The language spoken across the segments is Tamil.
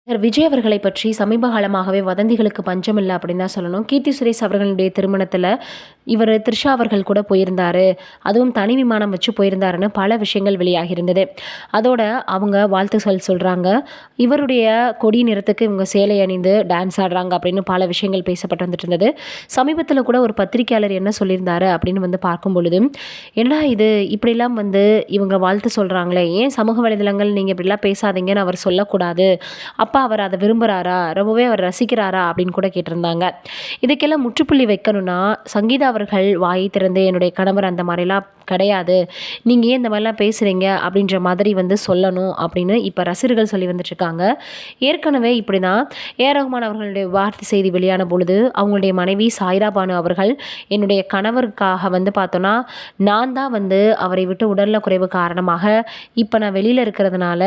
விஜய் அவர்களை பற்றி சமீப காலமாகவே வதந்திகளுக்கு பஞ்சம் இல்ல அப்படின்னு தான் சொல்லணும். கீர்த்தி சுரேஷ் அவர்களுடைய திருமணத்தில இவரு த்ரிஷா அவர்கள் கூட போயிருந்தாரு. அதுவும் தனி விமானம் வச்சு போயிருந்தாருன்னு பல விஷயங்கள் வெளியாகி இருந்தது. அதோட அவங்க வாழ்த்துக்கள் சொல்றாங்க. இவருடைய கொடி நிறத்துக்கு இவங்க சேலை அணிந்து டான்ஸ் ஆடுறாங்க அப்படின்னு பல விஷயங்கள் பேசப்பட்டு வந்துட்டு இருந்தது. சமீபத்தில கூட ஒரு பத்திரிக்கையாளர் என்ன சொல்லியிருந்தாரு அப்படின்னு வந்து பார்க்கும் பொழுது, "என்னடா இது இப்படிலாம் வந்து இவங்க வாழ்த்து சொல்றாங்களே, ஏன் சமூக வலைதளங்கள் நீங்க இப்படிலாம் பேசாதீங்கன்னு அவர் சொல்லக்கூடாது. அப்ப அவர் அத விரும்புறாரா? ரொம்பவே அவர் ரசிக்கிறாரா?" அப்படின்னு கூட கேட்டிருந்தாங்க. இதுக்கெல்லாம் முற்றுப்புள்ளி வைக்கணும்னா, சங்கீதா அவர்கள் வாயை திறந்து என்னுடைய கணவர் அந்த மாரிலாம் கிடையாது. நீங்க ஏன் இந்த மாரிலாம் பேசுறீங்க? அப்படின்ற மாதிரி வந்து சொல்லணும் அப்படின்னு இப்ப ரசிகர்கள் சொல்லி வந்துட்டுருக்காங்க. ஏற்கனவே இப்படிதான் ஏ.ஆர். ரகுமான் அவர்களுடைய வார்த்தை செய்தி வெளியான பொழுது, அவங்களுடைய மனைவி சாய்ரா பானு அவர்கள், என்னுடைய கணவருக்காக வந்து பார்த்தோன்னா, நான் தான் வந்து அவரை விட்டு உடல்நல குறைவு காரணமாக இப்ப நான் வெளியில இருக்கிறதுனால,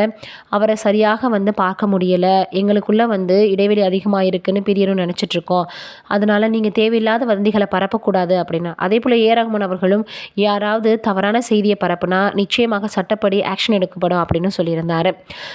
அவர சரியாக வந்து பார்க்க முடியல. எங்களுக்குள்ள வந்து இடைவெளி அதிகமா இருக்குன்னு பிரியணும்னு நெனச்சிட்டுருக்கோம். அதனால நீங்க தேவையில்லாத வதந்திகள பரப்பக்கூடாது அப்படின்னா. அதேபோல ஏ.ஆர். ரகுமான் அவர்களும் யாராவது தவறான செய்திய பரப்புனா நிச்சயமாக சட்டப்படி ஆக்ஷன் எடுக்கப்படும் அப்படின்னு சொல்லியிருந்தாரு.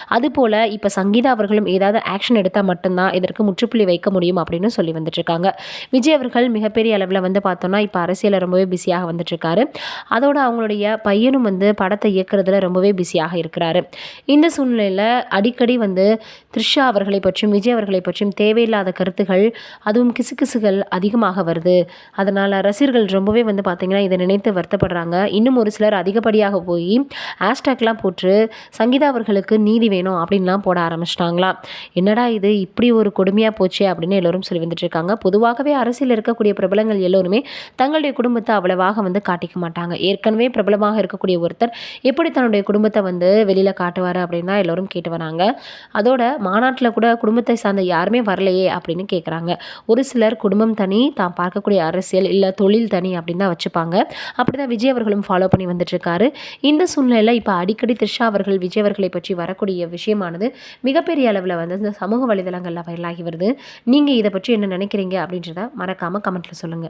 அதுபோல இப்ப சங்கீதா அவர்களும் ஏதாவது ஆக்ஷன் எடுத்தா மட்டும் தான் இதற்கு முற்றுப்புள்ளி வைக்க முடியும் அப்படின்னு சொல்லி வந்துட்டுருக்காங்க. விஜய் அவர்கள் மிகப்பெரிய அளவுல வந்து பார்த்தோம்னா, இப்ப அரசியல்ல ரொம்பவே பிஸியாக வந்துட்டுருக்காரு. அதோட அவங்களுடைய பையனும் வந்து படத்த இயக்குறதுல ரொம்பவே பிஸியாக இருக்கிறாரு. இந்த சூழ்நிலையில அடிக்கடி வந்து த்ரிஷா அவர்களை பற்றியும், விஜய் அவர்களை பற்றியும் தேவையில்லாத கருத்துகள், அதுவும் கிசுகிசுகள் அதிகமாக வருது. அதனால ரசிகர்கள் ரொம்பவே வந்து பார்த்தீங்கன்னா, இத நினைத்து வருத்தப்படுறாங்க. இன்னும் ஒரு சிலர் அதிகப்படியாக போயி ஹேஷ்டேக்லாம் போட்டு சங்கீதா அவர்களுக்கு நீதி வேணும் அப்படின்லாம் போட ஆரம்பிச்சுட்டாங்களாம். என்னடா இது இப்படி ஒரு கொடுமையா போச்சே அப்படின்னு எல்லோரும் சொல்லி வந்துட்டு இருக்காங்க. பொதுவாகவே அரசியல்ல இருக்கக்கூடிய பிரபலங்கள் எல்லோருமே தங்களுடைய குடும்பத்த அவ்வளவாக வந்து காட்டிக்க மாட்டாங்க. ஏற்கனவே பிரபலமாக இருக்கக்கூடிய ஒருத்தர் எப்படி தன்னுடைய குடும்பத்த வந்து வெளியில காட்டுவாரு அப்படின்னு தான் எல்லோரும் கேட்டு வராங்க. அதோட மாநாட்டுல கூட குடும்பத்தை சார்ந்த யாருமே வரலையே அப்படின்னு கேட்குறாங்க. ஒரு சிலர் குடும்பம் தனி, தான் பார்க்கக்கூடிய அரசியல் இல்ல தொழில் தனி அப்படின்னு தான் வச்சுப்பாங்க. அப்படிதான் விஜய் அவர்களும் ஃபாலோ பண்ணி வந்துட்டுருக்காரு. இந்த சூழ்நிலையில இப்ப அடிக்கடி த்ரிஷா அவர்கள், விஜய் அவர்களை பற்றி வரக்கூடிய விஷயமானது மிகப்பெரிய அளவுல வந்து இந்த சமூக வலைதளங்கள்ல வைரலாகி வருது. நீங்க இத பற்றி என்ன நினைக்கிறீங்க? அப்படின்றத மறக்காம கமெண்ட்ல சொல்லுங்க.